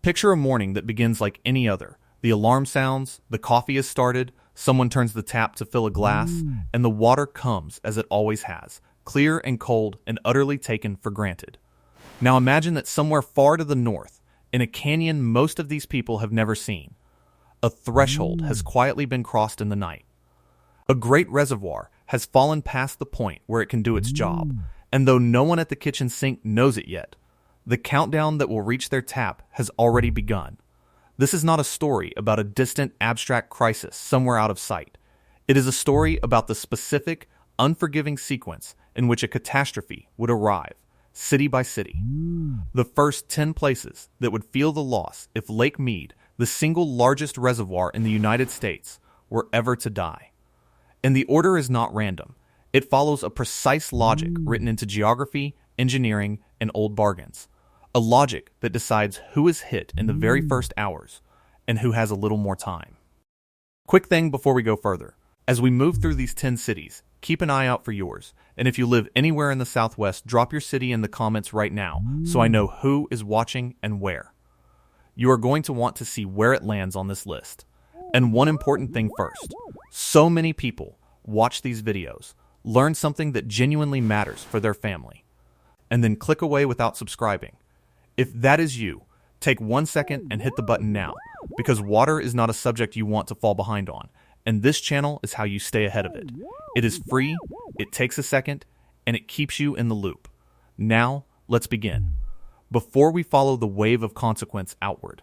Picture a morning that begins like any other. The alarm sounds, the coffee is started, someone turns the tap to fill a glass, and the water comes as it always has, clear and cold and utterly taken for granted. Now imagine that somewhere far to the north, in a canyon most of these people have never seen, a threshold has quietly been crossed in the night. A great reservoir has fallen past the point where it can do its job, and though no one at the kitchen sink knows it yet, the countdown that will reach their tap has already begun. This is not a story about a distant, abstract crisis somewhere out of sight. It is a story about the specific, unforgiving sequence in which a catastrophe would arrive, city by city. The first 10 places that would feel the loss if Lake Mead, the single largest reservoir in the United States, were ever to die. And the order is not random. It follows a precise logic written into geography, engineering, and old bargains. A logic that decides who is hit in the very first hours and who has a little more time. Quick thing before we go further. As we move through these 10 cities, keep an eye out for yours. And if you live anywhere in the Southwest, drop your city in the comments right now so I know who is watching and where. You are going to want to see where it lands on this list. And one important thing first. So many people watch these videos, learn something that genuinely matters for their family, and then click away without subscribing. If that is you, take 1 second and hit the button now, because water is not a subject you want to fall behind on, and this channel is how you stay ahead of it. It is free, it takes a second, and it keeps you in the loop. Now, let's begin. Before we follow the wave of consequence outward,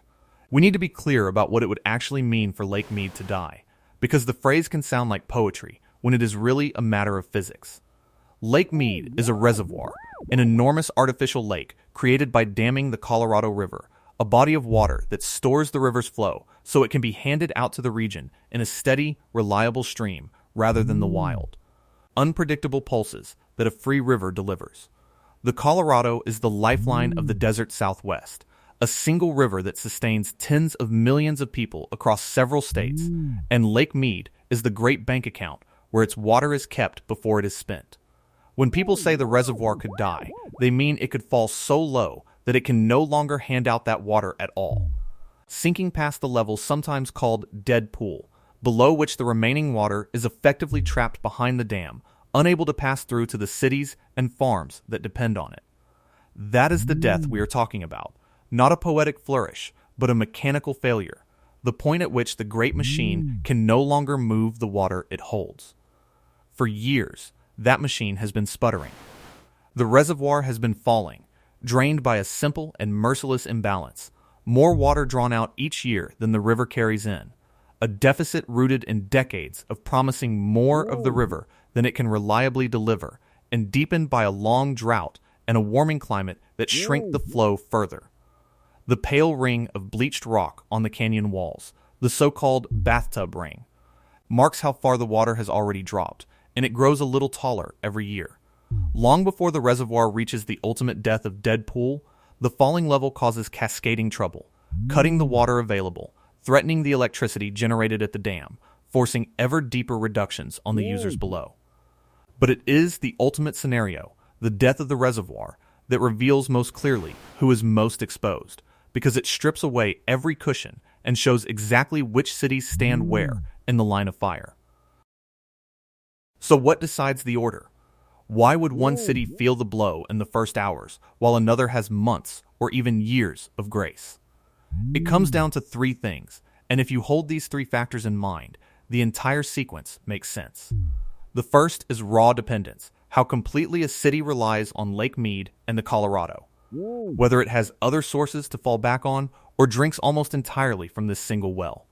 we need to be clear about what it would actually mean for Lake Mead to die, because the phrase can sound like poetry when it is really a matter of physics. Lake Mead is a reservoir, an enormous artificial lake created by damming the Colorado River, a body of water that stores the river's flow so it can be handed out to the region in a steady, reliable stream rather than the wild, unpredictable pulses that a free river delivers. The Colorado is the lifeline of the desert Southwest, a single river that sustains tens of millions of people across several states, and Lake Mead is the great bank account where its water is kept before it is spent. When people say the reservoir could die, they mean it could fall so low that it can no longer hand out that water at all, sinking past the level sometimes called dead pool, below which the remaining water is effectively trapped behind the dam, unable to pass through to the cities and farms that depend on it. That is the death we are talking about, not a poetic flourish, but a mechanical failure, the point at which the great machine can no longer move the water it holds. For years, that machine has been sputtering. The reservoir has been falling, drained by a simple and merciless imbalance. More water drawn out each year than the river carries in. A deficit rooted in decades of promising more of the river than it can reliably deliver, and deepened by a long drought and a warming climate that shrink the flow further. The pale ring of bleached rock on the canyon walls, the so-called bathtub ring, marks how far the water has already dropped, and it grows a little taller every year. Long before the reservoir reaches the ultimate death of dead pool, the falling level causes cascading trouble, cutting the water available, threatening the electricity generated at the dam, forcing ever deeper reductions on the users below. But it is the ultimate scenario, the death of the reservoir, that reveals most clearly who is most exposed, because it strips away every cushion and shows exactly which cities stand where in the line of fire. So what decides the order? Why would one city feel the blow in the first hours, while another has months or even years of grace? It comes down to 3 things, and if you hold these 3 factors in mind, the entire sequence makes sense. The first is raw dependence, how completely a city relies on Lake Mead and the Colorado, whether it has other sources to fall back on or drinks almost entirely from this single well.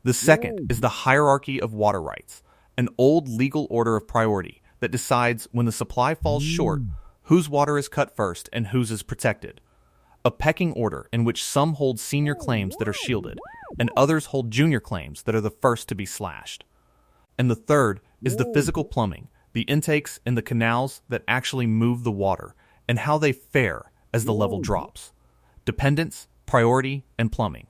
The second is the hierarchy of water rights, an old legal order of priority that decides when the supply falls short, whose water is cut first and whose is protected. A pecking order in which some hold senior claims that are shielded, and others hold junior claims that are the first to be slashed. And the third is the physical plumbing, the intakes and the canals that actually move the water, and how they fare as the level drops. Dependence, priority, and plumbing.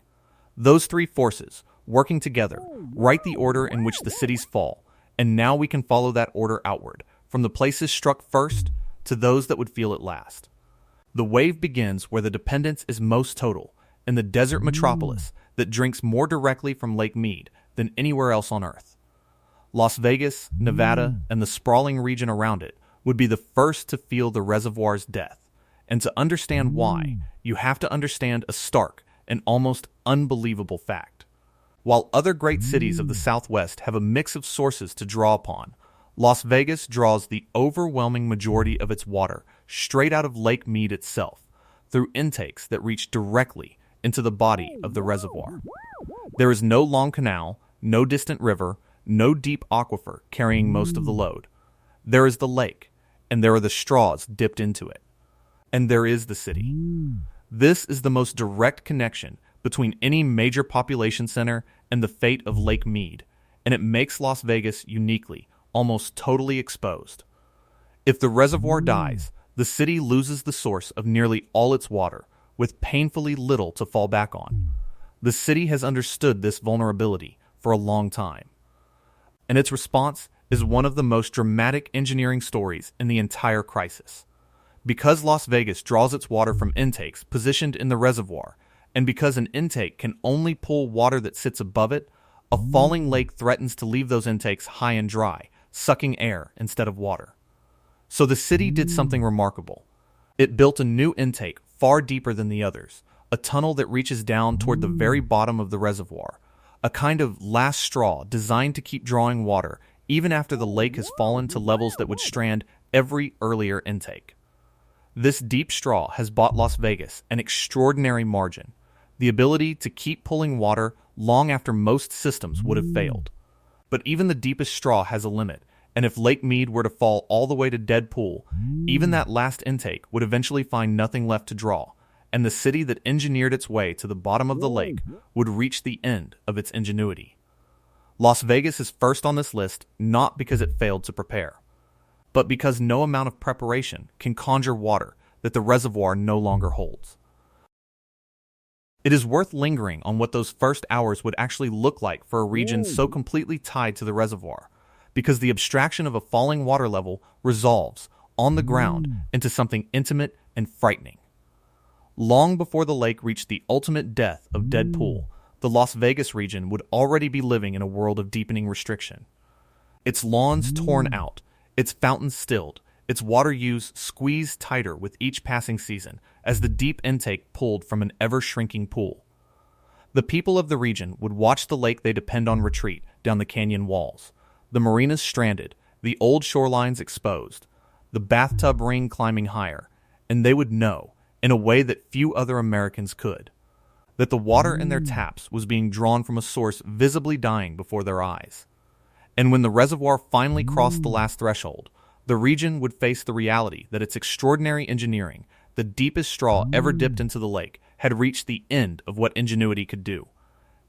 Those 3 forces, working together, write the order in which the cities fall, and now we can follow that order outward, from the places struck first to those that would feel it last. The wave begins where the dependence is most total, and the desert metropolis that drinks more directly from Lake Mead than anywhere else on Earth. Las Vegas, Nevada, and the sprawling region around it would be the first to feel the reservoir's death. And to understand why, you have to understand a stark and almost unbelievable fact. While other great cities of the Southwest have a mix of sources to draw upon, Las Vegas draws the overwhelming majority of its water straight out of Lake Mead itself, through intakes that reach directly into the body of the reservoir. There is no long canal, no distant river, no deep aquifer carrying most of the load. There is the lake, and there are the straws dipped into it. And there is the city. This is the most direct connection between any major population center and the fate of Lake Mead, and it makes Las Vegas uniquely, almost totally exposed. If the reservoir dies, the city loses the source of nearly all its water, with painfully little to fall back on. The city has understood this vulnerability for a long time. And its response is one of the most dramatic engineering stories in the entire crisis. Because Las Vegas draws its water from intakes positioned in the reservoir, and because an intake can only pull water that sits above it, a falling lake threatens to leave those intakes high and dry, sucking air instead of water. So the city did something remarkable. It built a new intake far deeper than the others, a tunnel that reaches down toward the very bottom of the reservoir, a kind of last straw designed to keep drawing water even after the lake has fallen to levels that would strand every earlier intake. This deep straw has bought Las Vegas an extraordinary margin, the ability to keep pulling water long after most systems would have failed. But even the deepest straw has a limit, and if Lake Mead were to fall all the way to dead pool, even that last intake would eventually find nothing left to draw, and the city that engineered its way to the bottom of the lake would reach the end of its ingenuity. Las Vegas is first on this list not because it failed to prepare, but because no amount of preparation can conjure water that the reservoir no longer holds. It is worth lingering on what those first hours would actually look like for a region so completely tied to the reservoir, because the abstraction of a falling water level resolves, on the ground, into something intimate and frightening. Long before the lake reached the ultimate death of dead pool, the Las Vegas region would already be living in a world of deepening restriction. Its lawns torn out, its fountains stilled, its water use squeezed tighter with each passing season as the deep intake pulled from an ever-shrinking pool. The people of the region would watch the lake they depend on retreat down the canyon walls, the marinas stranded, the old shorelines exposed, the bathtub ring climbing higher, and they would know, in a way that few other Americans could, that the water in their taps was being drawn from a source visibly dying before their eyes. And when the reservoir finally crossed the last threshold, the region would face the reality that its extraordinary engineering, the deepest straw ever dipped into the lake, had reached the end of what ingenuity could do,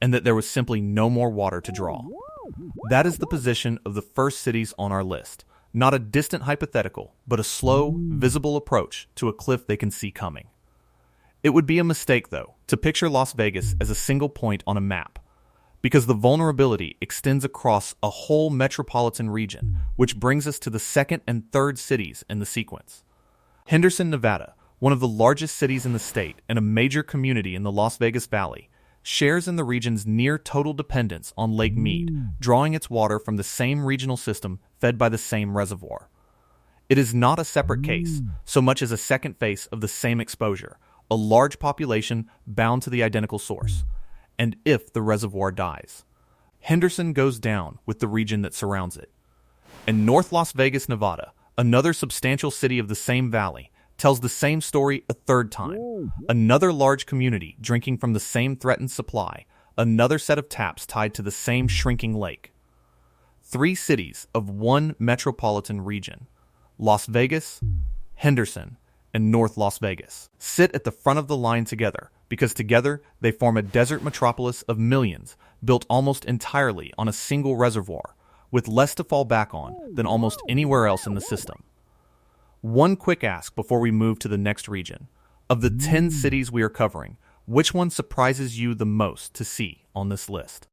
and that there was simply no more water to draw. That is the position of the first cities on our list, not a distant hypothetical, but a slow, visible approach to a cliff they can see coming. It would be a mistake, though, to picture Las Vegas as a single point on a map, because the vulnerability extends across a whole metropolitan region, which brings us to the second and third cities in the sequence. Henderson, Nevada, one of the largest cities in the state and a major community in the Las Vegas Valley, shares in the region's near-total dependence on Lake Mead, drawing its water from the same regional system fed by the same reservoir. It is not a separate case, so much as a second face of the same exposure, a large population bound to the identical source. And if the reservoir dies, Henderson goes down with the region that surrounds it. And North Las Vegas, Nevada, another substantial city of the same valley, tells the same story a third time. Another large community drinking from the same threatened supply, another set of taps tied to the same shrinking lake. 3 cities of one metropolitan region, Las Vegas, Henderson, and North Las Vegas, sit at the front of the line together because together they form a desert metropolis of millions built almost entirely on a single reservoir, with less to fall back on than almost anywhere else in the system. One quick ask before we move to the next region. Of the 10 cities we are covering, which one surprises you the most to see on this list?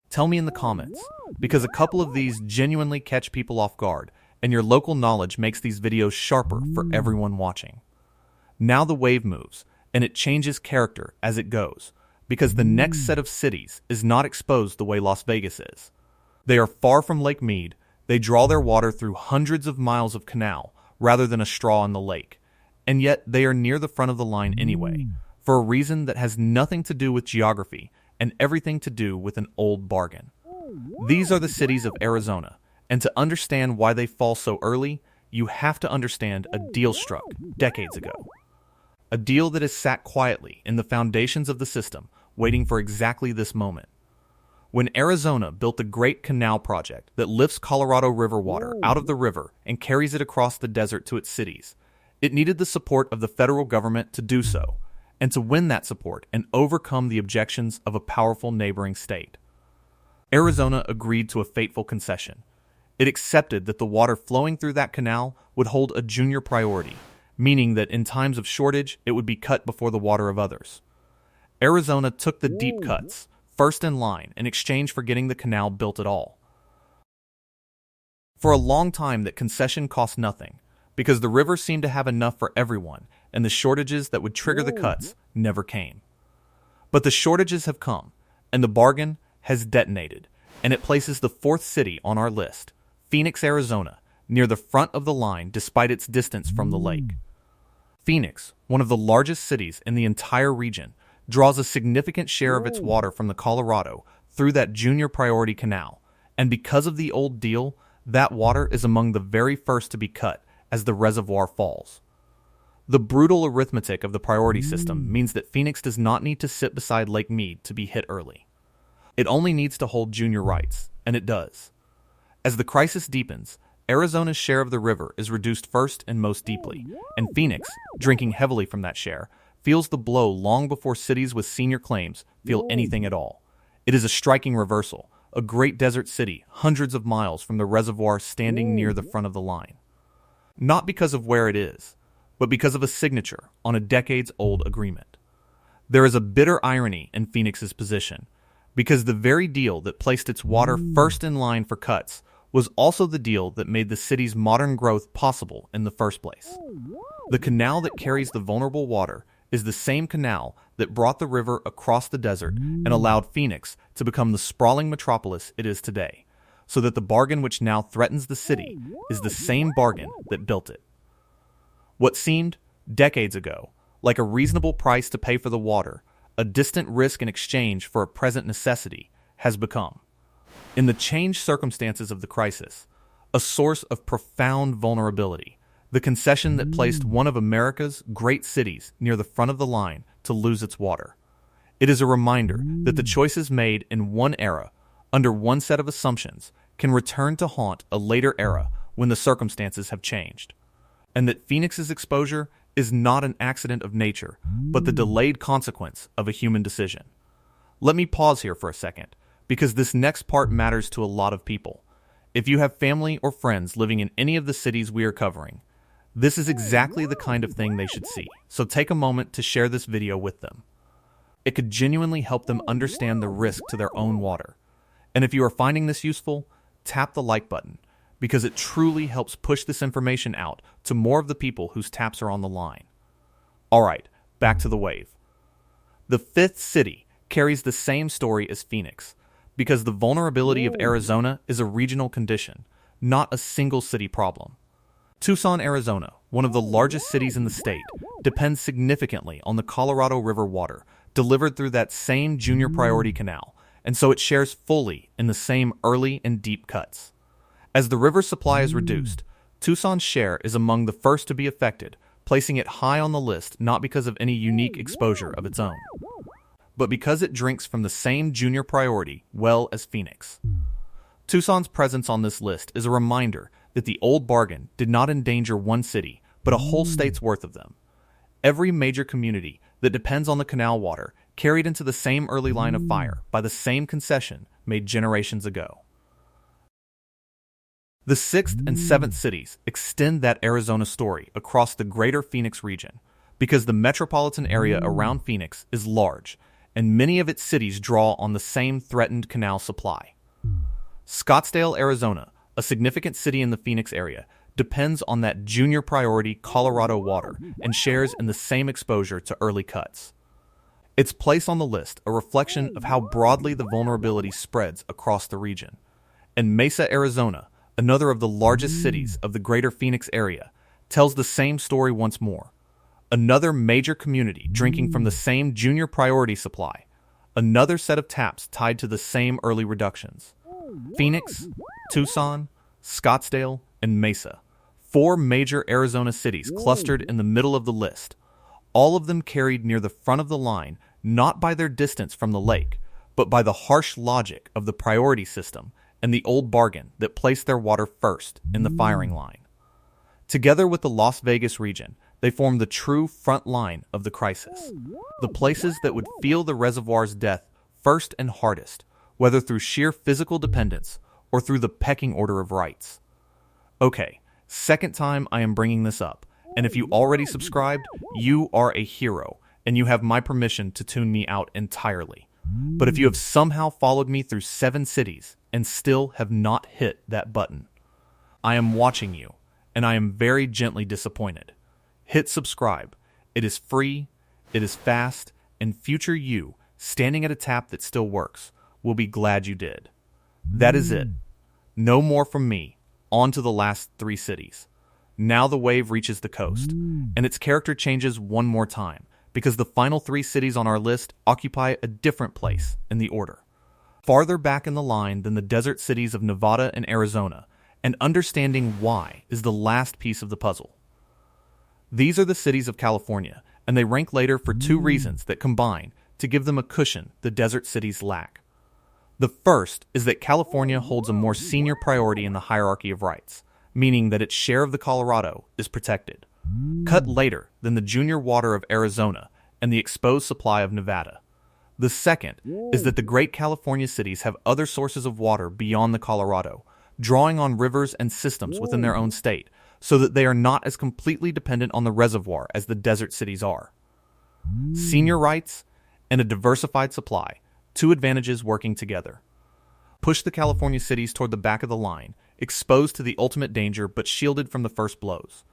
Tell me in the comments, because a couple of these genuinely catch people off guard, and your local knowledge makes these videos sharper for everyone watching. Now the wave moves, and it changes character as it goes, because the next set of cities is not exposed the way Las Vegas is. They are far from Lake Mead. They draw their water through hundreds of miles of canal rather than a straw in the lake, and yet they are near the front of the line anyway, for a reason that has nothing to do with geography and everything to do with an old bargain. These are the cities of Arizona, and to understand why they fall so early, you have to understand a deal struck decades ago. A deal that has sat quietly in the foundations of the system, waiting for exactly this moment. When Arizona built the Great Canal Project that lifts Colorado River water out of the river and carries it across the desert to its cities, it needed the support of the federal government to do so, and to win that support and overcome the objections of a powerful neighboring state. Arizona agreed to a fateful concession. It accepted that the water flowing through that canal would hold a junior priority, meaning that in times of shortage, it would be cut before the water of others. Arizona took the deep cuts, first in line, in exchange for getting the canal built at all. For a long time, that concession cost nothing, because the river seemed to have enough for everyone, and the shortages that would trigger the cuts never came. But the shortages have come, and the bargain has detonated, and it places the fourth city on our list, Phoenix, Arizona, near the front of the line despite its distance from the lake. Phoenix, one of the largest cities in the entire region, draws a significant share of its water from the Colorado through that junior priority canal, and because of the old deal, that water is among the very first to be cut as the reservoir falls. The brutal arithmetic of the priority system means that Phoenix does not need to sit beside Lake Mead to be hit early. It only needs to hold junior rights, and it does. As the crisis deepens, Arizona's share of the river is reduced first and most deeply, and Phoenix, drinking heavily from that share, feels the blow long before cities with senior claims feel anything at all. It is a striking reversal, a great desert city hundreds of miles from the reservoir standing near the front of the line. Not because of where it is, but because of a signature on a decades-old agreement. There is a bitter irony in Phoenix's position, because the very deal that placed its water first in line for cuts was also the deal that made the city's modern growth possible in the first place. The canal that carries the vulnerable water is the same canal that brought the river across the desert and allowed Phoenix to become the sprawling metropolis it is today, so that the bargain which now threatens the city is the same bargain that built it. What seemed, decades ago, like a reasonable price to pay for the water, a distant risk in exchange for a present necessity, has become, in the changed circumstances of the crisis, a source of profound vulnerability, the concession that placed one of America's great cities near the front of the line to lose its water. It is a reminder that the choices made in one era, under one set of assumptions, can return to haunt a later era when the circumstances have changed, and that Phoenix's exposure is not an accident of nature, but the delayed consequence of a human decision. Let me pause here for a second, because this next part matters to a lot of people. If you have family or friends living in any of the cities we are covering, this is exactly the kind of thing they should see, so take a moment to share this video with them. It could genuinely help them understand the risk to their own water. And if you are finding this useful, tap the like button, because it truly helps push this information out to more of the people whose taps are on the line. Alright, back to the wave. The fifth city carries the same story as Phoenix, because the vulnerability of Arizona is a regional condition, not a single city problem. Tucson, Arizona, one of the largest cities in the state, depends significantly on the Colorado River water delivered through that same junior priority canal, and so it shares fully in the same early and deep cuts. As the river supply is reduced, Tucson's share is among the first to be affected, placing it high on the list not because of any unique exposure of its own, but because it drinks from the same junior priority well as Phoenix. Tucson's presence on this list is a reminder that the old bargain did not endanger one city, but a whole state's worth of them. Every major community that depends on the canal water carried into the same early line of fire by the same concession made generations ago. The sixth and seventh cities extend that Arizona story across the greater Phoenix region, because the metropolitan area around Phoenix is large, and many of its cities draw on the same threatened canal supply. Scottsdale, Arizona, a significant city in the Phoenix area, depends on that junior priority Colorado water and shares in the same exposure to early cuts. Its place on the list a reflection of how broadly the vulnerability spreads across the region. And Mesa, Arizona, another of the largest cities of the greater Phoenix area, tells the same story once more. Another major community drinking from the same junior priority supply. Another set of taps tied to the same early reductions. Phoenix, Tucson, Scottsdale, and Mesa. 4 major Arizona cities clustered in the middle of the list. All of them carried near the front of the line, not by their distance from the lake, but by the harsh logic of the priority system and the old bargain that placed their water first in the firing line. Together with the Las Vegas region, they form the true front line of the crisis. The places that would feel the reservoir's death first and hardest, whether through sheer physical dependence or through the pecking order of rights. Okay, second time I am bringing this up, and if you already subscribed, you are a hero, and you have my permission to tune me out entirely. But if you have somehow followed me through 7 cities and still have not hit that button, I am watching you, and I am very gently disappointed. Hit subscribe. It is free, it is fast, and future you, standing at a tap that still works, will be glad you did. That is it. No more from me. On to the last 3 cities. Now the wave reaches the coast, and its character changes one more time, because the final 3 cities on our list occupy a different place in the order. Farther back in the line than the desert cities of Nevada and Arizona, and understanding why is the last piece of the puzzle. These are the cities of California, and they rank later for 2 reasons that combine to give them a cushion the desert cities lack. The first is that California holds a more senior priority in the hierarchy of rights, meaning that its share of the Colorado is protected, cut later than the junior water of Arizona and the exposed supply of Nevada. The second is that the great California cities have other sources of water beyond the Colorado, drawing on rivers and systems within their own state, so that they are not as completely dependent on the reservoir as the desert cities are. Senior rights and a diversified supply, 2 advantages working together. Push the California cities toward the back of the line, exposed to the ultimate danger but shielded from the first blows.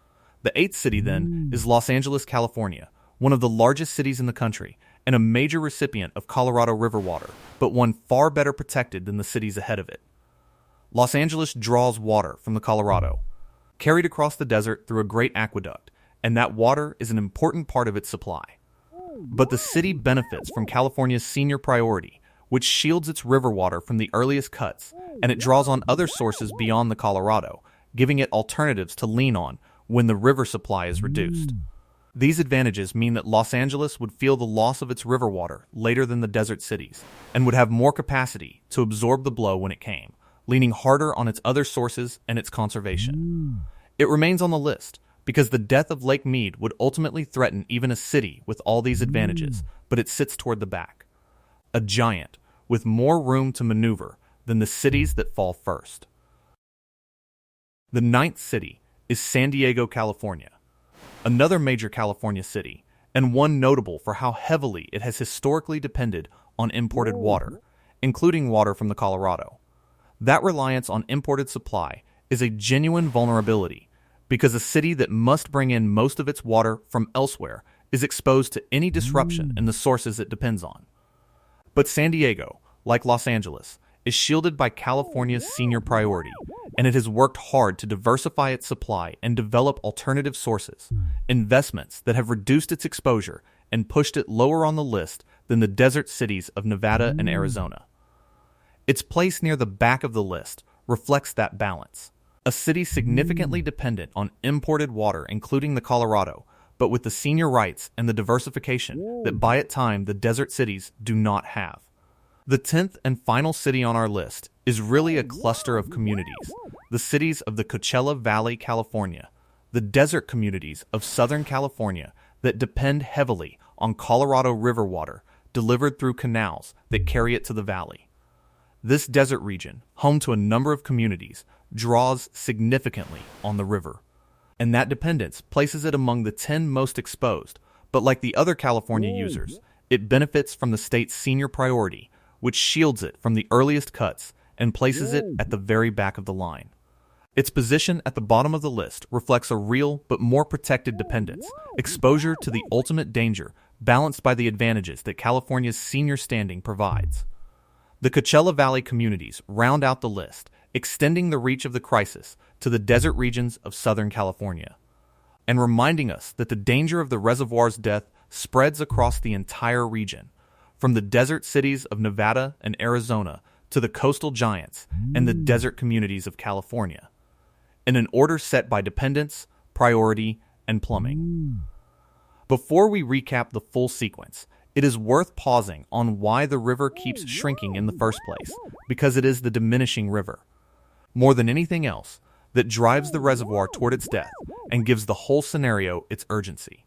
The 8th city, then, is Los Angeles, California, one of the largest cities in the country, and a major recipient of Colorado River water, but one far better protected than the cities ahead of it. Los Angeles draws water from the Colorado, carried across the desert through a great aqueduct, and that water is an important part of its supply. But the city benefits from California's senior priority, which shields its river water from the earliest cuts, and it draws on other sources beyond the Colorado, giving it alternatives to lean on when the river supply is reduced. These advantages mean that Los Angeles would feel the loss of its river water later than the desert cities, and would have more capacity to absorb the blow when it came, leaning harder on its other sources and its conservation. It remains on the list, because the death of Lake Mead would ultimately threaten even a city with all these advantages, but it sits toward the back. A giant, with more room to maneuver than the cities that fall first. The 9th city is San Diego, California, another major California city, and one notable for how heavily it has historically depended on imported water, including water from the Colorado. That reliance on imported supply is a genuine vulnerability, because a city that must bring in most of its water from elsewhere is exposed to any disruption in the sources it depends on. But San Diego, like Los Angeles, is shielded by California's senior priority, and it has worked hard to diversify its supply and develop alternative sources, investments that have reduced its exposure and pushed it lower on the list than the desert cities of Nevada and Arizona. Its place near the back of the list reflects that balance. A city significantly dependent on imported water, including the Colorado, but with the senior rights and the diversification that by its time the desert cities do not have. The 10th and final city on our list is really a cluster of communities, the cities of the Coachella Valley, California, the desert communities of Southern California that depend heavily on Colorado River water delivered through canals that carry it to the valley. This desert region, home to a number of communities, draws significantly on the river, and that dependence places it among the 10 most exposed, but like the other California users, it benefits from the state's senior priority, which shields it from the earliest cuts and places it at the very back of the line. Its position at the bottom of the list reflects a real but more protected dependence, exposure to the ultimate danger, balanced by the advantages that California's senior standing provides. The Coachella Valley communities round out the list, extending the reach of the crisis to the desert regions of Southern California, and reminding us that the danger of the reservoir's death spreads across the entire region, from the desert cities of Nevada and Arizona to the coastal giants and the desert communities of California, in an order set by dependence, priority, and plumbing. Before we recap the full sequence, it is worth pausing on why the river keeps shrinking in the first place, because it is the diminishing river, more than anything else, that drives the reservoir toward its death and gives the whole scenario its urgency.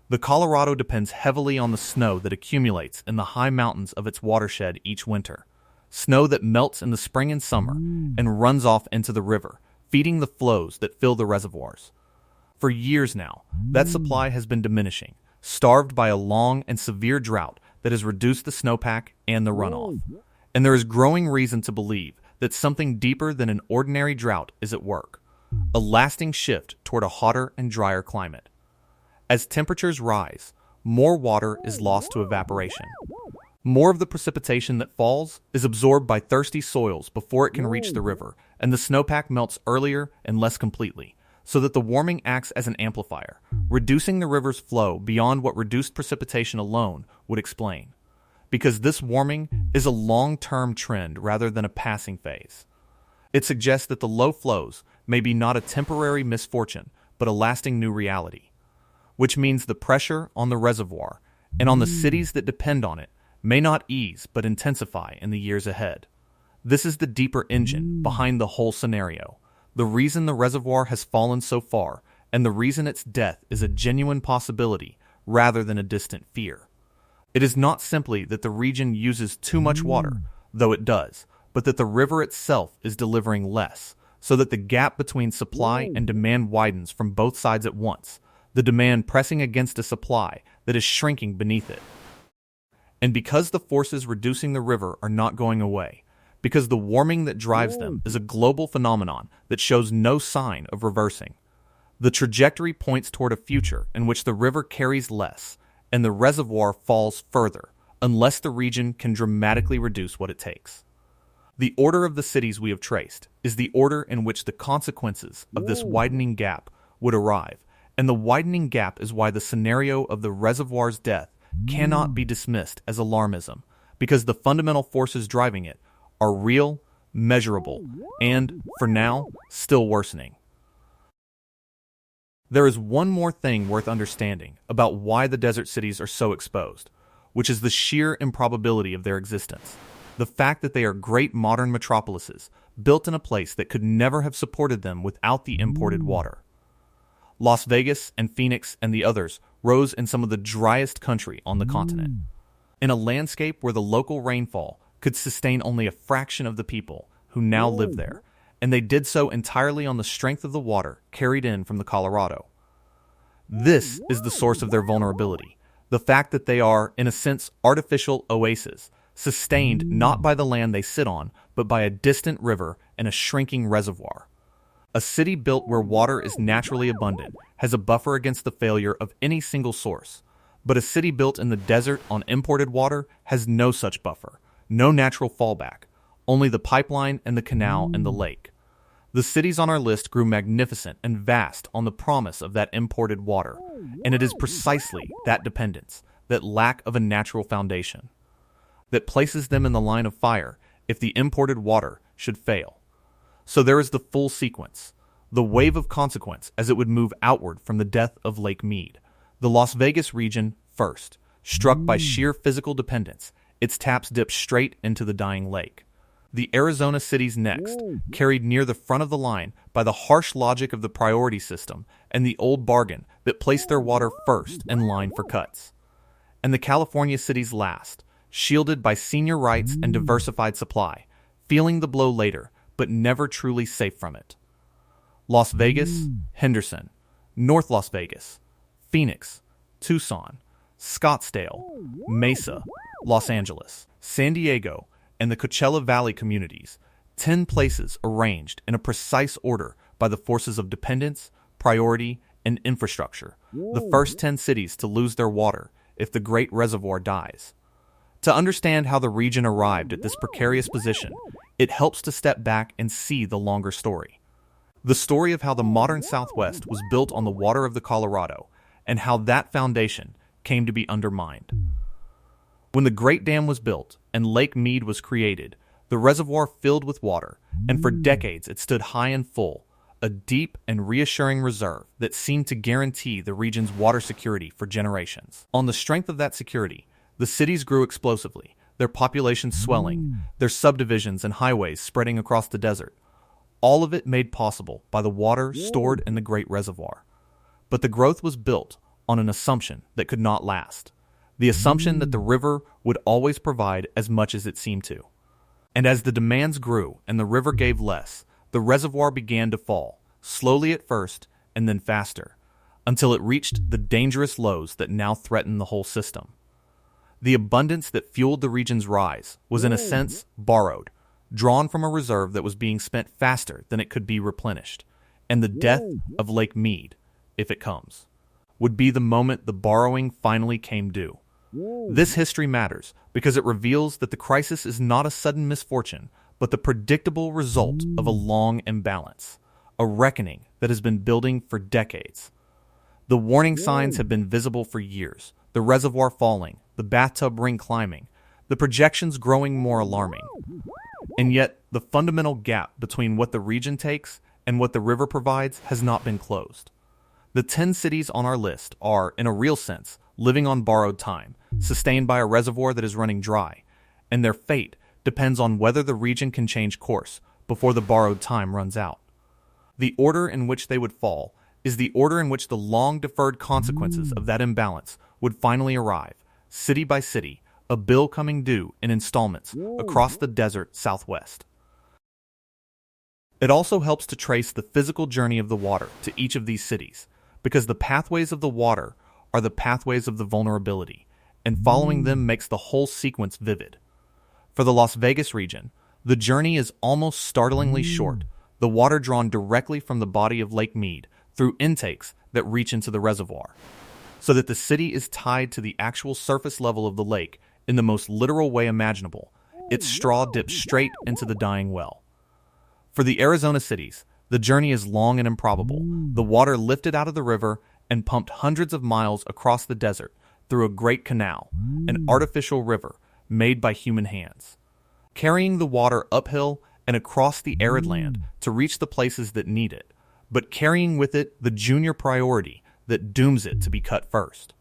The Colorado depends heavily on the snow that accumulates in the high mountains of its watershed each winter, snow that melts in the spring and summer and runs off into the river, feeding the flows that fill the reservoirs. For years now, that supply has been diminishing, starved by a long and severe drought that has reduced the snowpack and the runoff. And there is growing reason to believe that something deeper than an ordinary drought is at work, a lasting shift toward a hotter and drier climate. As temperatures rise, more water is lost to evaporation. More of the precipitation that falls is absorbed by thirsty soils before it can reach the river, and the snowpack melts earlier and less completely, so that the warming acts as an amplifier, reducing the river's flow beyond what reduced precipitation alone would explain. Because this warming is a long-term trend rather than a passing phase. It suggests that the low flows may be not a temporary misfortune, but a lasting new reality, which means the pressure on the reservoir and on the cities that depend on it may not ease but intensify in the years ahead. This is the deeper engine behind the whole scenario, the reason the reservoir has fallen so far, and the reason its death is a genuine possibility rather than a distant fear. It is not simply that the region uses too much water, though it does, but that the river itself is delivering less, so that the gap between supply and demand widens from both sides at once, the demand pressing against a supply that is shrinking beneath it. And because the forces reducing the river are not going away, because the warming that drives them is a global phenomenon that shows no sign of reversing, the trajectory points toward a future in which the river carries less and the reservoir falls further, unless the region can dramatically reduce what it takes. The order of the cities we have traced is the order in which the consequences of this widening gap would arrive, and the widening gap is why the scenario of the reservoir's death cannot be dismissed as alarmism, because the fundamental forces driving it are real, measurable, and, for now, still worsening. There is one more thing worth understanding about why the desert cities are so exposed, which is the sheer improbability of their existence. The fact that they are great modern metropolises, built in a place that could never have supported them without the imported water. Las Vegas and Phoenix and the others rose in some of the driest country on the continent, in a landscape where the local rainfall could sustain only a fraction of the people who now live there, and they did so entirely on the strength of the water carried in from the Colorado. This is the source of their vulnerability, the fact that they are, in a sense, artificial oases, sustained not by the land they sit on, but by a distant river and a shrinking reservoir. A city built where water is naturally abundant has a buffer against the failure of any single source, but a city built in the desert on imported water has no such buffer, no natural fallback, only the pipeline and the canal and the lake. The cities on our list grew magnificent and vast on the promise of that imported water, and it is precisely that dependence, that lack of a natural foundation, that places them in the line of fire if the imported water should fail. So there is the full sequence, the wave of consequence as it would move outward from the death of Lake Mead. The Las Vegas region first, struck by sheer physical dependence, its taps dipped straight into the dying lake. The Arizona cities next, carried near the front of the line by the harsh logic of the priority system and the old bargain that placed their water first in line for cuts. And the California cities last, shielded by senior rights and diversified supply, feeling the blow later, but never truly safe from it. Las Vegas, Henderson, North Las Vegas, Phoenix, Tucson, Scottsdale, Mesa, Los Angeles, San Diego, and the Coachella Valley communities, 10 places arranged in a precise order by the forces of dependence, priority, and infrastructure, the first 10 cities to lose their water if the Great Reservoir dies. To understand how the region arrived at this precarious position, it helps to step back and see the longer story. The story of how the modern Southwest was built on the water of the Colorado, and how that foundation came to be undermined. When the Great Dam was built and Lake Mead was created, the reservoir filled with water, and for decades it stood high and full, a deep and reassuring reserve that seemed to guarantee the region's water security for generations. On the strength of that security, the cities grew explosively, their populations swelling, their subdivisions and highways spreading across the desert, all of it made possible by the water stored in the Great Reservoir. But the growth was built on an assumption that could not last, the assumption that the river would always provide as much as it seemed to. And as the demands grew and the river gave less, the reservoir began to fall, slowly at first and then faster, until it reached the dangerous lows that now threatened the whole system. The abundance that fueled the region's rise was in a sense borrowed, drawn from a reserve that was being spent faster than it could be replenished, and the death of Lake Mead, if it comes, would be the moment the borrowing finally came due. This history matters because it reveals that the crisis is not a sudden misfortune, but the predictable result of a long imbalance, a reckoning that has been building for decades. The warning signs have been visible for years, the reservoir falling, the bathtub ring climbing, the projections growing more alarming. And yet, the fundamental gap between what the region takes and what the river provides has not been closed. The 10 cities on our list are, in a real sense, living on borrowed time, sustained by a reservoir that is running dry, and their fate depends on whether the region can change course before the borrowed time runs out. The order in which they would fall is the order in which the long-deferred consequences of that imbalance would finally arrive, city by city, a bill coming due in installments across the desert Southwest. It also helps to trace the physical journey of the water to each of these cities, because the pathways of the water are the pathways of the vulnerability, and following them makes the whole sequence vivid. For the Las Vegas region, the journey is almost startlingly short, the water drawn directly from the body of Lake Mead through intakes that reach into the reservoir, so that the city is tied to the actual surface level of the lake in the most literal way imaginable. Its straw dips straight into the dying well. For the Arizona cities, the journey is long and improbable, the water lifted out of the river and pumped hundreds of miles across the desert through a great canal, an artificial river made by human hands, carrying the water uphill and across the arid land to reach the places that need it, but carrying with it the junior priority that dooms it to be cut first.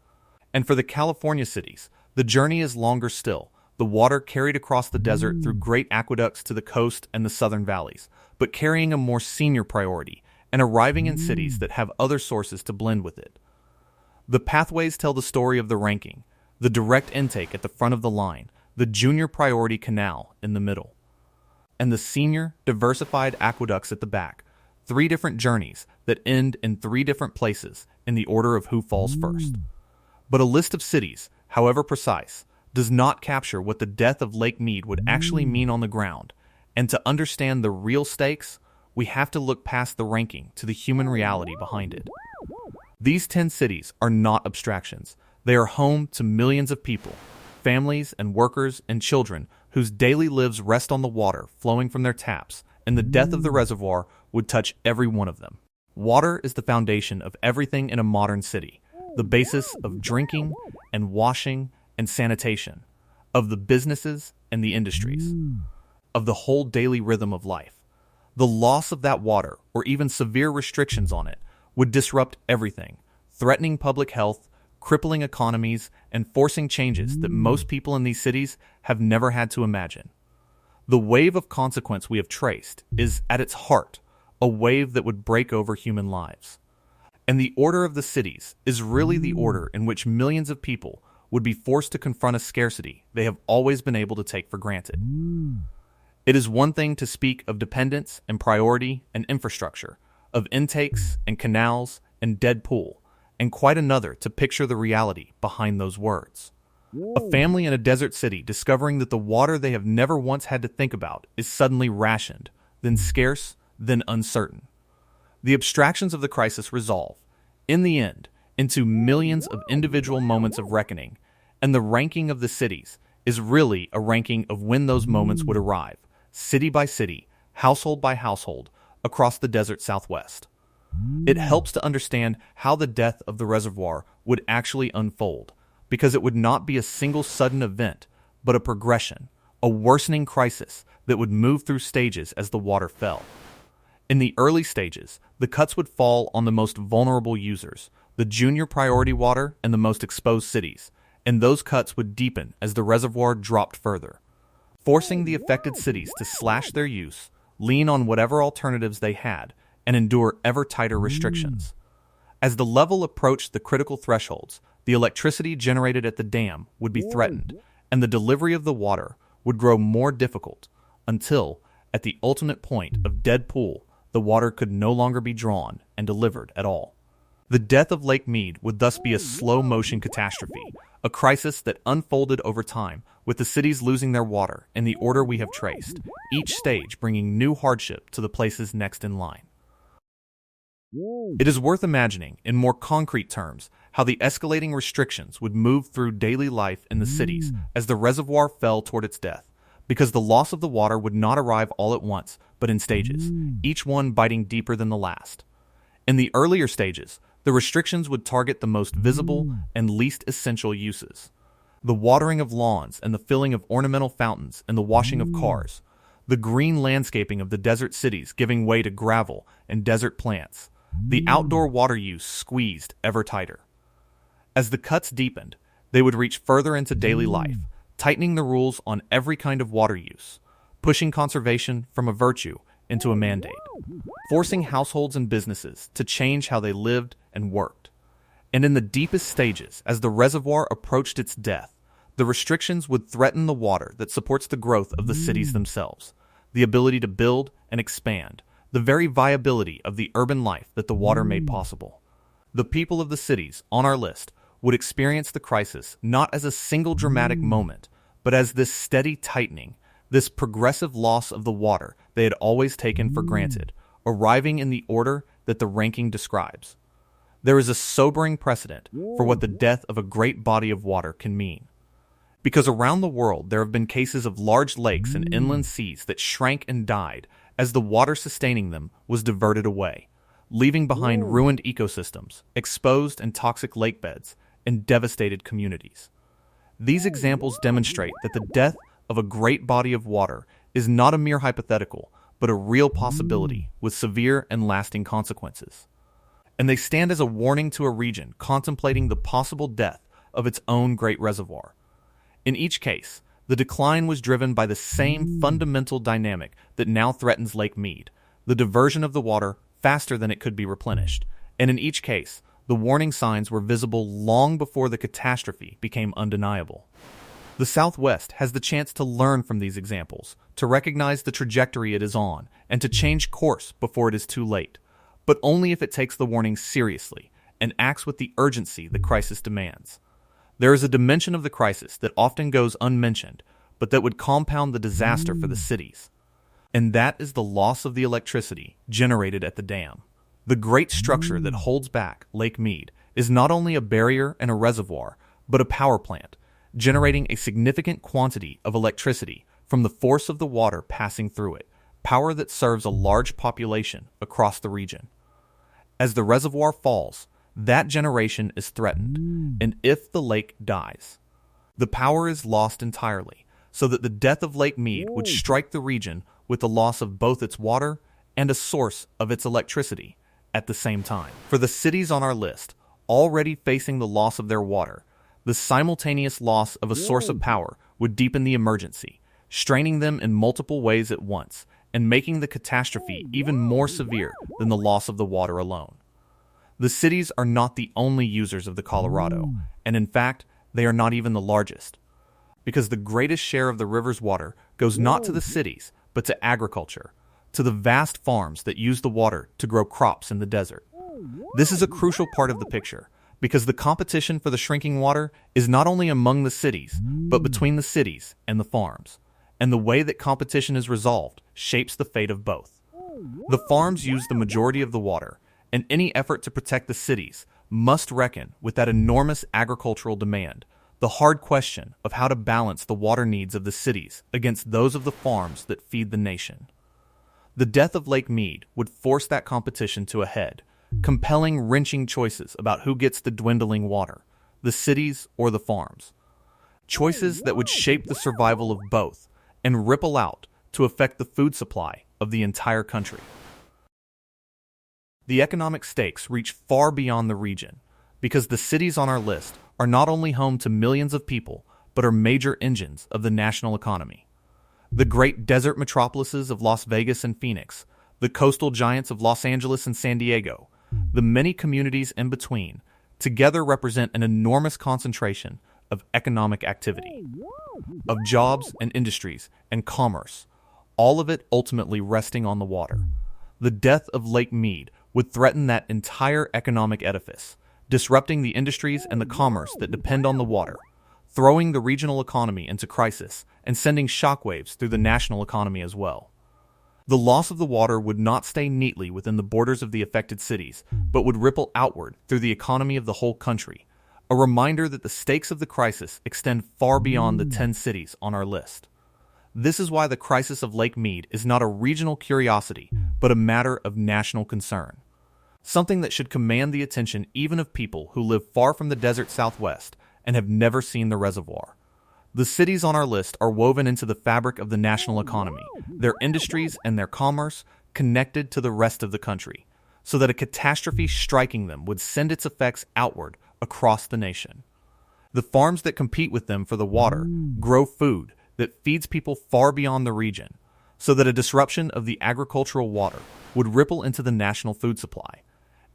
And for the California cities, the journey is longer still, the water carried across the desert through great aqueducts to the coast and the southern valleys, but carrying a more senior priority and arriving in cities that have other sources to blend with it. The pathways tell the story of the ranking, the direct intake at the front of the line, the junior priority canal in the middle, and the senior diversified aqueducts at the back, 3 different journeys that end in 3 different places in the order of who falls first. But a list of cities, however precise, does not capture what the death of Lake Mead would actually mean on the ground, and to understand the real stakes, we have to look past the ranking to the human reality behind it. These 10 cities are not abstractions. They are home to millions of people, families and workers and children whose daily lives rest on the water flowing from their taps, and the death of the reservoir would touch every one of them. Water is the foundation of everything in a modern city, the basis of drinking and washing and sanitation, of the businesses and the industries, of the whole daily rhythm of life. The loss of that water, or even severe restrictions on it, would disrupt everything, threatening public health, crippling economies, and forcing changes that most people in these cities have never had to imagine. The wave of consequence we have traced is, at its heart, a wave that would break over human lives. And the order of the cities is really the order in which millions of people would be forced to confront a scarcity they have always been able to take for granted. It is one thing to speak of dependence and priority and infrastructure, of intakes and canals and dead pool, and quite another to picture the reality behind those words. A family in a desert city discovering that the water they have never once had to think about is suddenly rationed, then scarce, then uncertain. The abstractions of the crisis resolve, in the end, into millions of individual moments of reckoning, and the ranking of the cities is really a ranking of when those moments would arrive, city by city, household by household, across the desert Southwest. It helps to understand how the death of the reservoir would actually unfold, because it would not be a single sudden event, but a progression, a worsening crisis that would move through stages as the water fell. In the early stages, the cuts would fall on the most vulnerable users, the junior priority water and the most exposed cities, and those cuts would deepen as the reservoir dropped further, forcing the affected cities to slash their use, lean on whatever alternatives they had, and endure ever tighter restrictions. As the level approached the critical thresholds, the electricity generated at the dam would be threatened, and the delivery of the water would grow more difficult until, at the ultimate point of dead pool, the water could no longer be drawn and delivered at all. The death of Lake Mead would thus be a slow-motion catastrophe, a crisis that unfolded over time, with the cities losing their water in the order we have traced, each stage bringing new hardship to the places next in line. It is worth imagining, in more concrete terms, how the escalating restrictions would move through daily life in the cities as the reservoir fell toward its death, because the loss of the water would not arrive all at once, but in stages, each one biting deeper than the last. In the earlier stages, the restrictions would target the most visible and least essential uses. The watering of lawns and the filling of ornamental fountains and the washing of cars. The green landscaping of the desert cities giving way to gravel and desert plants. The outdoor water use squeezed ever tighter. As the cuts deepened, they would reach further into daily life, tightening the rules on every kind of water use, pushing conservation from a virtue into a mandate, forcing households and businesses to change how they lived and worked. And in the deepest stages, as the reservoir approached its death, the restrictions would threaten the water that supports the growth of the cities themselves, the ability to build and expand, the very viability of the urban life that the water made possible. The people of the cities on our list would experience the crisis not as a single dramatic moment, but as this steady tightening, this progressive loss of the water they had always taken for granted, arriving in the order that the ranking describes. There is a sobering precedent for what the death of a great body of water can mean. Because around the world there have been cases of large lakes and inland seas that shrank and died as the water sustaining them was diverted away, leaving behind ruined ecosystems, exposed and toxic lake beds, and devastated communities. These examples demonstrate that the death of a great body of water is not a mere hypothetical, but a real possibility with severe and lasting consequences. And they stand as a warning to a region contemplating the possible death of its own great reservoir. In each case, the decline was driven by the same fundamental dynamic that now threatens Lake Mead, the diversion of the water faster than it could be replenished. And in each case, the warning signs were visible long before the catastrophe became undeniable. The Southwest has the chance to learn from these examples, to recognize the trajectory it is on, and to change course before it is too late, but only if it takes the warning seriously and acts with the urgency the crisis demands. There is a dimension of the crisis that often goes unmentioned, but that would compound the disaster for the cities. And that is the loss of the electricity generated at the dam. The great structure that holds back Lake Mead is not only a barrier and a reservoir, but a power plant, generating a significant quantity of electricity from the force of the water passing through it, power that serves a large population across the region. As the reservoir falls, that generation is threatened, and if the lake dies, the power is lost entirely, so that the death of Lake Mead would strike the region with the loss of both its water and a source of its electricity at the same time. For the cities on our list, already facing the loss of their water, the simultaneous loss of a source of power would deepen the emergency, straining them in multiple ways at once, and making the catastrophe even more severe than the loss of the water alone. The cities are not the only users of the Colorado, and in fact, they are not even the largest, because the greatest share of the river's water goes not to the cities, but to agriculture, to the vast farms that use the water to grow crops in the desert. This is a crucial part of the picture, because the competition for the shrinking water is not only among the cities, but between the cities and the farms, and the way that competition is resolved shapes the fate of both. The farms use the majority of the water, and any effort to protect the cities must reckon with that enormous agricultural demand, the hard question of how to balance the water needs of the cities against those of the farms that feed the nation. The death of Lake Mead would force that competition to a head, compelling wrenching choices about who gets the dwindling water, the cities or the farms. Choices that would shape the survival of both and ripple out to affect the food supply of the entire country. The economic stakes reach far beyond the region, because the cities on our list are not only home to millions of people, but are major engines of the national economy. The great desert metropolises of Las Vegas and Phoenix, the coastal giants of Los Angeles and San Diego, the many communities in between, together represent an enormous concentration of economic activity, of jobs and industries and commerce, all of it ultimately resting on the water. The death of Lake Mead would threaten that entire economic edifice, disrupting the industries and the commerce that depend on the water, throwing the regional economy into crisis and sending shockwaves through the national economy as well. The loss of the water would not stay neatly within the borders of the affected cities, but would ripple outward through the economy of the whole country, a reminder that the stakes of the crisis extend far beyond the 10 cities on our list. This is why the crisis of Lake Mead is not a regional curiosity, but a matter of national concern. Something that should command the attention even of people who live far from the desert Southwest and have never seen the reservoir. The cities on our list are woven into the fabric of the national economy, their industries and their commerce connected to the rest of the country, so that a catastrophe striking them would send its effects outward across the nation. The farms that compete with them for the water grow food that feeds people far beyond the region, so that a disruption of the agricultural water would ripple into the national food supply.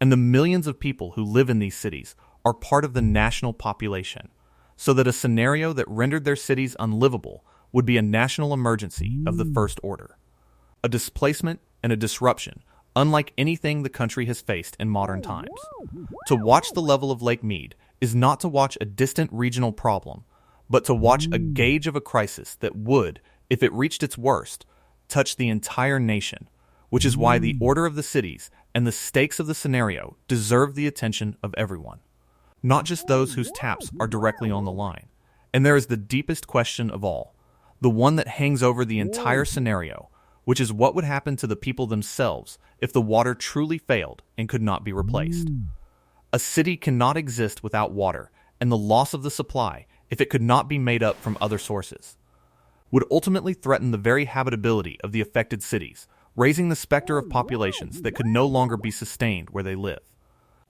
And the millions of people who live in these cities are part of the national population, so that a scenario that rendered their cities unlivable would be a national emergency of the first order. A displacement and a disruption unlike anything the country has faced in modern times. To watch the level of Lake Mead is not to watch a distant regional problem, but to watch a gauge of a crisis that would, if it reached its worst, touch the entire nation, which is why the order of the cities and the stakes of the scenario deserve the attention of everyone, not just those whose taps are directly on the line. And there is the deepest question of all, the one that hangs over the entire scenario, which is what would happen to the people themselves if the water truly failed and could not be replaced. A city cannot exist without water, and the loss of the supply, if it could not be made up from other sources, would ultimately threaten the very habitability of the affected cities, raising the specter of populations that could no longer be sustained where they live.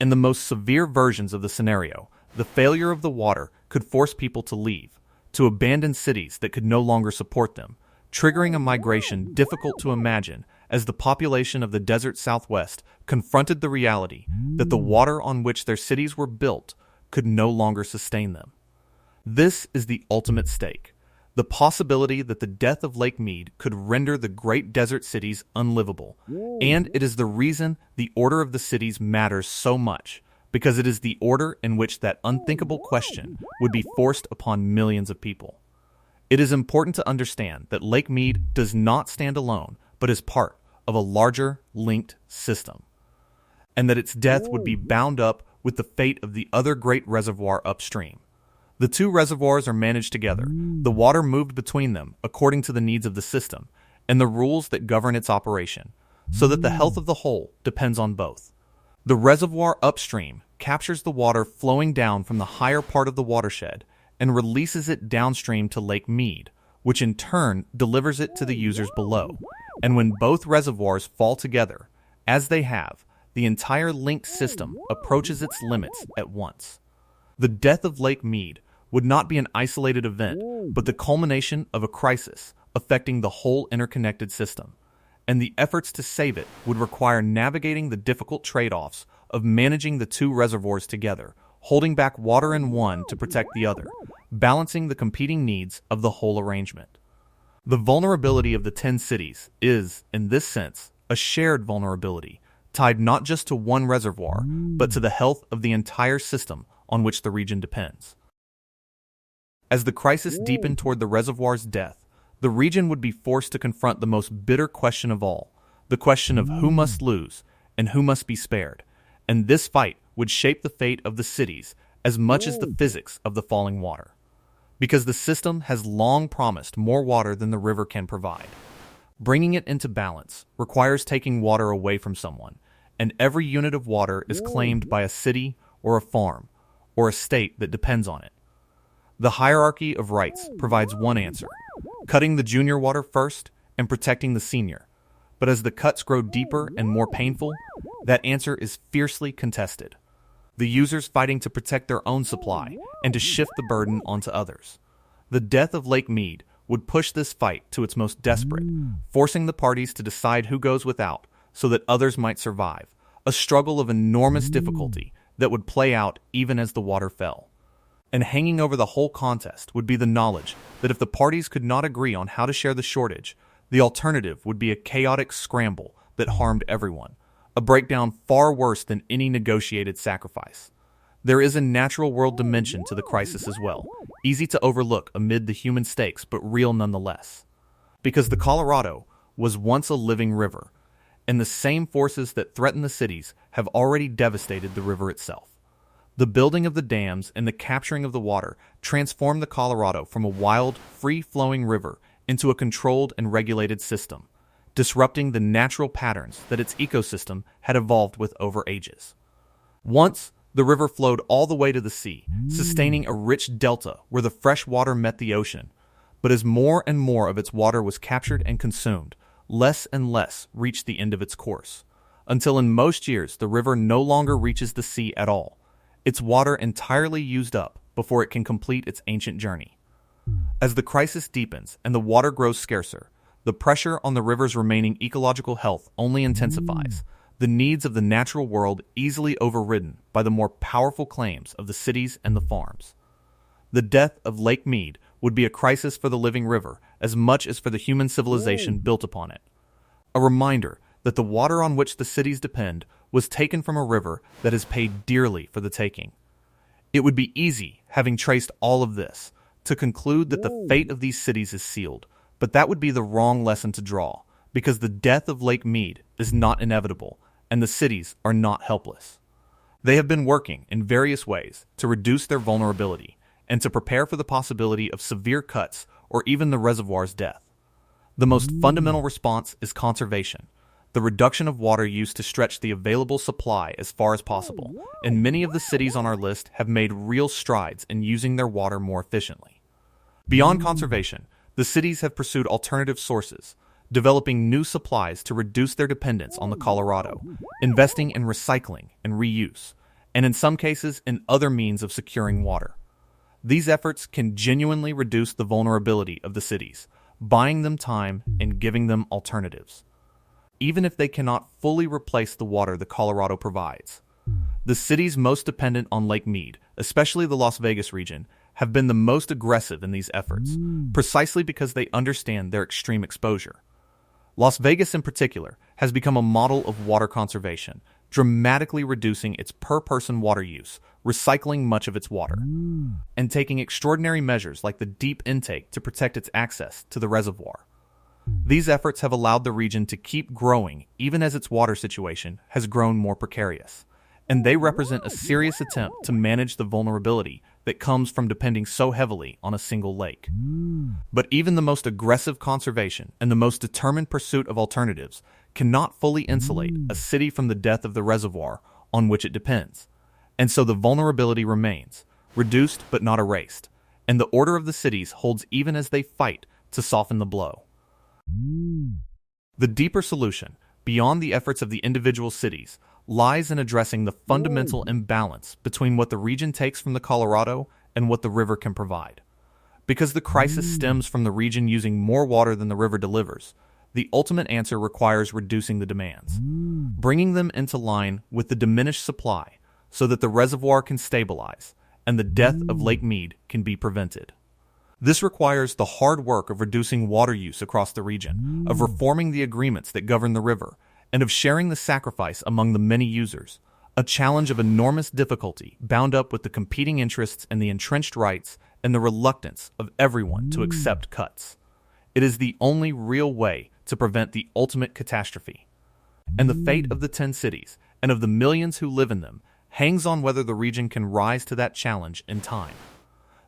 In the most severe versions of the scenario, the failure of the water could force people to leave, to abandon cities that could no longer support them, triggering a migration difficult to imagine as the population of the desert Southwest confronted the reality that the water on which their cities were built could no longer sustain them. This is the ultimate stake, the possibility that the death of Lake Mead could render the great desert cities unlivable, and it is the reason the order of the cities matters so much, because it is the order in which that unthinkable question would be forced upon millions of people. It is important to understand that Lake Mead does not stand alone, but is part of a larger, linked system, and that its death would be bound up with the fate of the other great reservoir upstream. The two reservoirs are managed together, the water moved between them according to the needs of the system and the rules that govern its operation, so that the health of the whole depends on both. The reservoir upstream captures the water flowing down from the higher part of the watershed and releases it downstream to Lake Mead, which in turn delivers it to the users below. And when both reservoirs fall together, as they have, the entire linked system approaches its limits at once. The death of Lake Mead would not be an isolated event, but the culmination of a crisis affecting the whole interconnected system. And the efforts to save it would require navigating the difficult trade-offs of managing the two reservoirs together, holding back water in one to protect the other, balancing the competing needs of the whole arrangement. The vulnerability of the 10 cities is, in this sense, a shared vulnerability, tied not just to one reservoir, but to the health of the entire system on which the region depends. As the crisis deepened toward the reservoir's death, the region would be forced to confront the most bitter question of all, the question of who must lose and who must be spared, and this fight would shape the fate of the cities as much as the physics of the falling water. Because the system has long promised more water than the river can provide. Bringing it into balance requires taking water away from someone, and every unit of water is claimed by a city or a farm or a state that depends on it. The hierarchy of rights provides one answer, cutting the junior water first and protecting the senior. But as the cuts grow deeper and more painful, that answer is fiercely contested. The users fighting to protect their own supply and to shift the burden onto others. The death of Lake Mead would push this fight to its most desperate, forcing the parties to decide who goes without so that others might survive, a struggle of enormous difficulty that would play out even as the water fell. And hanging over the whole contest would be the knowledge that if the parties could not agree on how to share the shortage, the alternative would be a chaotic scramble that harmed everyone, a breakdown far worse than any negotiated sacrifice. There is a natural world dimension to the crisis as well, easy to overlook amid the human stakes but real nonetheless. Because the Colorado was once a living river, and the same forces that threaten the cities have already devastated the river itself. The building of the dams and the capturing of the water transformed the Colorado from a wild, free-flowing river into a controlled and regulated system, disrupting the natural patterns that its ecosystem had evolved with over ages. Once, the river flowed all the way to the sea, sustaining a rich delta where the fresh water met the ocean. But as more and more of its water was captured and consumed, less and less reached the end of its course, until in most years the river no longer reaches the sea at all, its water entirely used up before it can complete its ancient journey. As the crisis deepens and the water grows scarcer, the pressure on the river's remaining ecological health only intensifies, the needs of the natural world easily overridden by the more powerful claims of the cities and the farms. The death of Lake Mead would be a crisis for the living river as much as for the human civilization built upon it. A reminder that the water on which the cities depend was taken from a river that has paid dearly for the taking. It would be easy, having traced all of this, to conclude that the fate of these cities is sealed, but that would be the wrong lesson to draw, because the death of Lake Mead is not inevitable, and the cities are not helpless. They have been working in various ways to reduce their vulnerability and to prepare for the possibility of severe cuts or even the reservoir's death. The most fundamental response is conservation, the reduction of water use to stretch the available supply as far as possible, and many of the cities on our list have made real strides in using their water more efficiently. Beyond conservation, the cities have pursued alternative sources, developing new supplies to reduce their dependence on the Colorado, investing in recycling and reuse, and in some cases in other means of securing water. These efforts can genuinely reduce the vulnerability of the cities, buying them time and giving them alternatives, even if they cannot fully replace the water the Colorado provides. The cities most dependent on Lake Mead, especially the Las Vegas region, have been the most aggressive in these efforts, precisely because they understand their extreme exposure. Las Vegas in particular has become a model of water conservation, dramatically reducing its per-person water use, recycling much of its water, and taking extraordinary measures like the deep intake to protect its access to the reservoir. These efforts have allowed the region to keep growing even as its water situation has grown more precarious, and they represent a serious attempt to manage the vulnerability that comes from depending so heavily on a single lake. But even the most aggressive conservation and the most determined pursuit of alternatives cannot fully insulate a city from the death of the reservoir on which it depends. And so the vulnerability remains, reduced but not erased, and the order of the cities holds even as they fight to soften the blow. The deeper solution, beyond the efforts of the individual cities, lies in addressing the fundamental imbalance between what the region takes from the Colorado and what the river can provide. Because the crisis stems from the region using more water than the river delivers, the ultimate answer requires reducing the demands, bringing them into line with the diminished supply so that the reservoir can stabilize and the death of Lake Mead can be prevented. This requires the hard work of reducing water use across the region, of reforming the agreements that govern the river, and of sharing the sacrifice among the many users, a challenge of enormous difficulty bound up with the competing interests and the entrenched rights and the reluctance of everyone to accept cuts. It is the only real way to prevent the ultimate catastrophe. And the fate of the 10 cities and of the millions who live in them hangs on whether the region can rise to that challenge in time.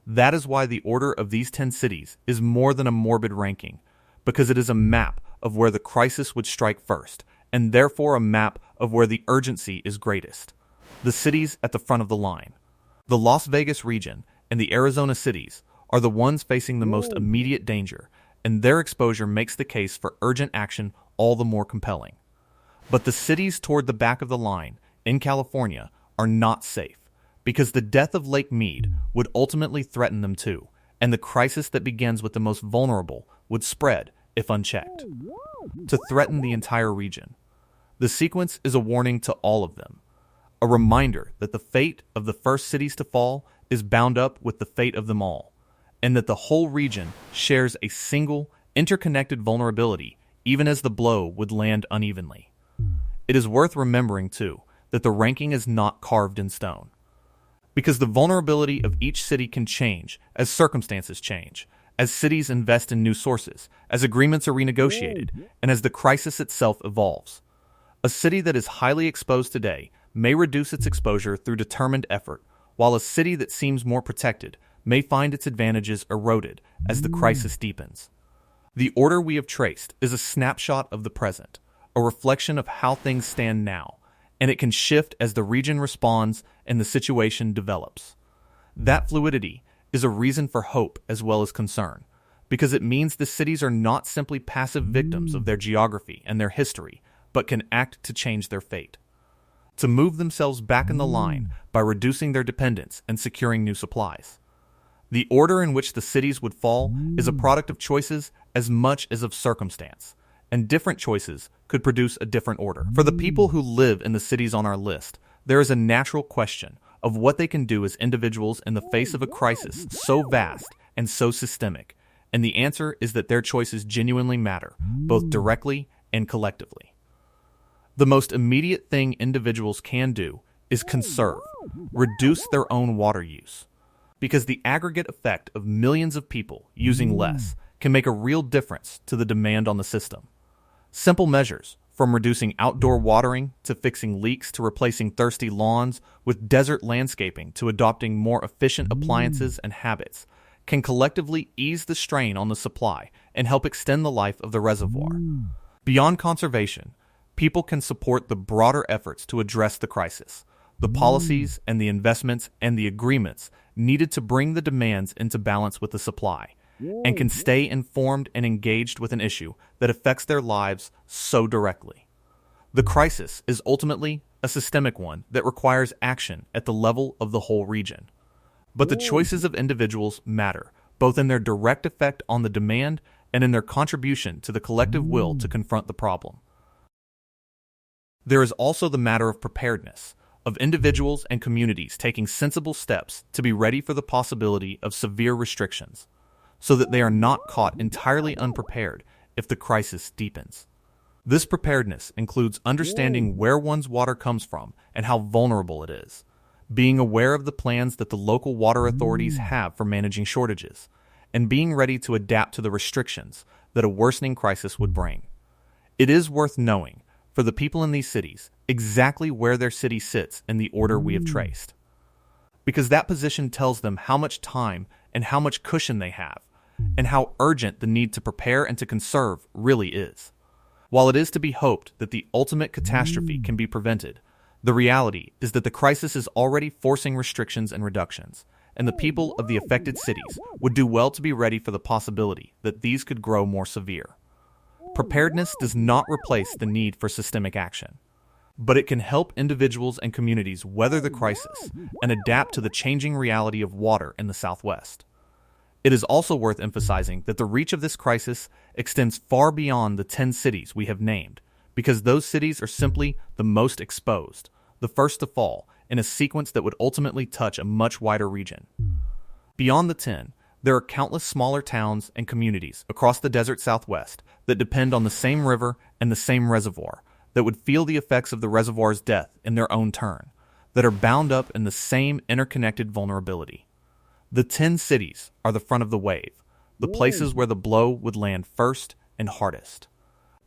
That is why the order of these 10 cities is more than a morbid ranking, because it is a map of where the crisis would strike first, and therefore a map of where the urgency is greatest. The cities at the front of the line. The Las Vegas region and the Arizona cities are the ones facing the most immediate danger, and their exposure makes the case for urgent action all the more compelling. But the cities toward the back of the line, in California, are not safe, because the death of Lake Mead would ultimately threaten them too, and the crisis that begins with the most vulnerable would spread, if unchecked, to threaten the entire region. The sequence is a warning to all of them, a reminder that the fate of the first cities to fall is bound up with the fate of them all, and that the whole region shares a single, interconnected vulnerability, even as the blow would land unevenly. It is worth remembering, too, that the ranking is not carved in stone, because the vulnerability of each city can change as circumstances change, as cities invest in new sources, as agreements are renegotiated, and as the crisis itself evolves. A city that is highly exposed today may reduce its exposure through determined effort, while a city that seems more protected may find its advantages eroded as the crisis deepens. The order we have traced is a snapshot of the present, a reflection of how things stand now, and it can shift as the region responds and the situation develops. That fluidity is a reason for hope as well as concern, because it means the cities are not simply passive victims of their geography and their history, but can act to change their fate, to move themselves back in the line by reducing their dependence and securing new supplies. The order in which the cities would fall is a product of choices as much as of circumstance, and different choices could produce a different order. For the people who live in the cities on our list, there is a natural question of what they can do as individuals in the face of a crisis so vast and so systemic, and the answer is that their choices genuinely matter, both directly and collectively. The most immediate thing individuals can do is conserve, reduce their own water use, because the aggregate effect of millions of people using less can make a real difference to the demand on the system. Simple measures, from reducing outdoor watering to fixing leaks to replacing thirsty lawns with desert landscaping to adopting more efficient appliances and habits, can collectively ease the strain on the supply and help extend the life of the reservoir. Beyond conservation, people can support the broader efforts to address the crisis, the policies and the investments and the agreements needed to bring the demands into balance with the supply, and can stay informed and engaged with an issue that affects their lives so directly. The crisis is ultimately a systemic one that requires action at the level of the whole region. But the choices of individuals matter, both in their direct effect on the demand and in their contribution to the collective will to confront the problem. There is also the matter of preparedness, of individuals and communities taking sensible steps to be ready for the possibility of severe restrictions, so that they are not caught entirely unprepared if the crisis deepens. This preparedness includes understanding where one's water comes from and how vulnerable it is, being aware of the plans that the local water authorities have for managing shortages, and being ready to adapt to the restrictions that a worsening crisis would bring. It is worth knowing, for the people in these cities, exactly where their city sits in the order we have traced, because that position tells them how much time and how much cushion they have, and how urgent the need to prepare and to conserve really is. While it is to be hoped that the ultimate catastrophe can be prevented, the reality is that the crisis is already forcing restrictions and reductions, and the people of the affected cities would do well to be ready for the possibility that these could grow more severe. Preparedness does not replace the need for systemic action, but it can help individuals and communities weather the crisis and adapt to the changing reality of water in the Southwest. It is also worth emphasizing that the reach of this crisis extends far beyond the 10 cities we have named, because those cities are simply the most exposed, the first to fall, in a sequence that would ultimately touch a much wider region. Beyond the 10, there are countless smaller towns and communities across the desert Southwest that depend on the same river and the same reservoir, that would feel the effects of the reservoir's death in their own turn, that are bound up in the same interconnected vulnerability. The 10 cities are the front of the wave, the places where the blow would land first and hardest.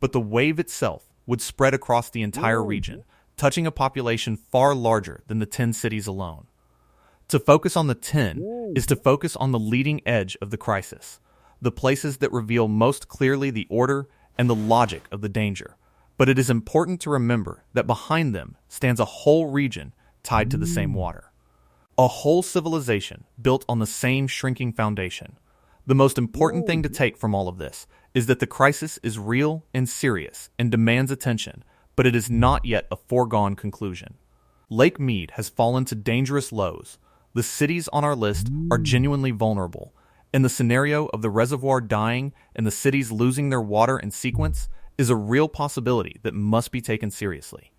But the wave itself would spread across the entire region, touching a population far larger than the 10 cities alone. To focus on the 10 is to focus on the leading edge of the crisis, the places that reveal most clearly the order and the logic of the danger. But it is important to remember that behind them stands a whole region tied to the same water. A whole civilization built on the same shrinking foundation. The most important thing to take from all of this is that the crisis is real and serious and demands attention, but it is not yet a foregone conclusion. Lake Mead has fallen to dangerous lows. The cities on our list are genuinely vulnerable, and the scenario of the reservoir dying and the cities losing their water in sequence is a real possibility that must be taken seriously.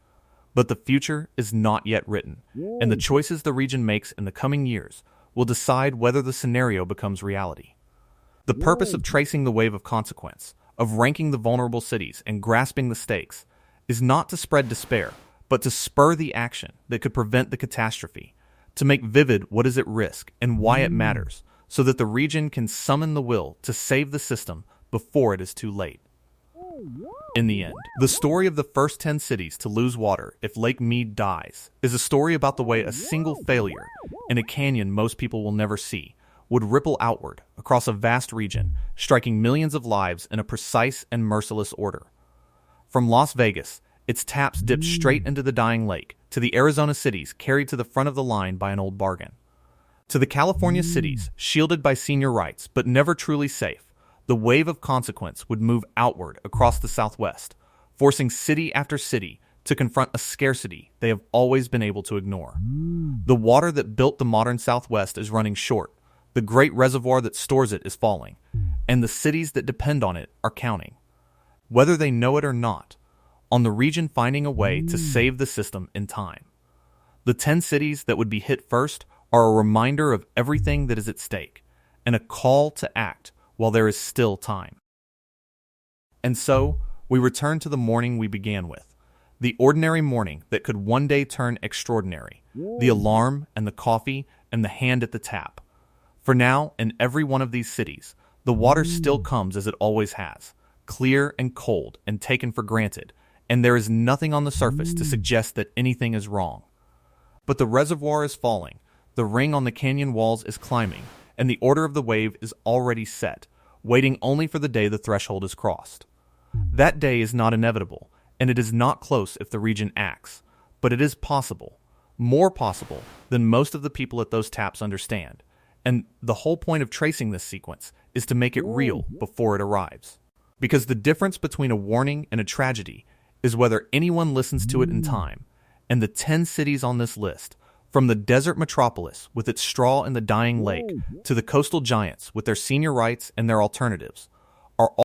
But the future is not yet written, and the choices the region makes in the coming years will decide whether the scenario becomes reality. The purpose of tracing the wave of consequence, of ranking the vulnerable cities and grasping the stakes, is not to spread despair, but to spur the action that could prevent the catastrophe, to make vivid what is at risk and why it matters, so that the region can summon the will to save the system before it is too late. In the end, the story of the first 10 cities to lose water if Lake Mead dies is a story about the way a single failure in a canyon most people will never see would ripple outward across a vast region, striking millions of lives in a precise and merciless order. From Las Vegas, its taps dipped straight into the dying lake, to the Arizona cities carried to the front of the line by an old bargain. To the California cities, shielded by senior rights but never truly safe, the wave of consequence would move outward across the Southwest, forcing city after city to confront a scarcity they have always been able to ignore. The water that built the modern Southwest is running short, the great reservoir that stores it is falling, and the cities that depend on it are counting, whether they know it or not, on the region finding a way to save the system in time. The 10 cities that would be hit first are a reminder of everything that is at stake, and a call to act while there is still time. And so, we return to the morning we began with, the ordinary morning that could one day turn extraordinary, the alarm and the coffee and the hand at the tap. For now, in every one of these cities, the water still comes as it always has, clear and cold and taken for granted, and there is nothing on the surface to suggest that anything is wrong. But the reservoir is falling, the ring on the canyon walls is climbing, and the order of the wave is already set, waiting only for the day the threshold is crossed. That day is not inevitable, and it is not close if the region acts, but it is possible, more possible than most of the people at those taps understand, and the whole point of tracing this sequence is to make it real before it arrives. Because the difference between a warning and a tragedy is whether anyone listens to it in time, and the 10 cities on this list, from the desert metropolis with its straw in the dying lake to the coastal giants with their senior rights and their alternatives, are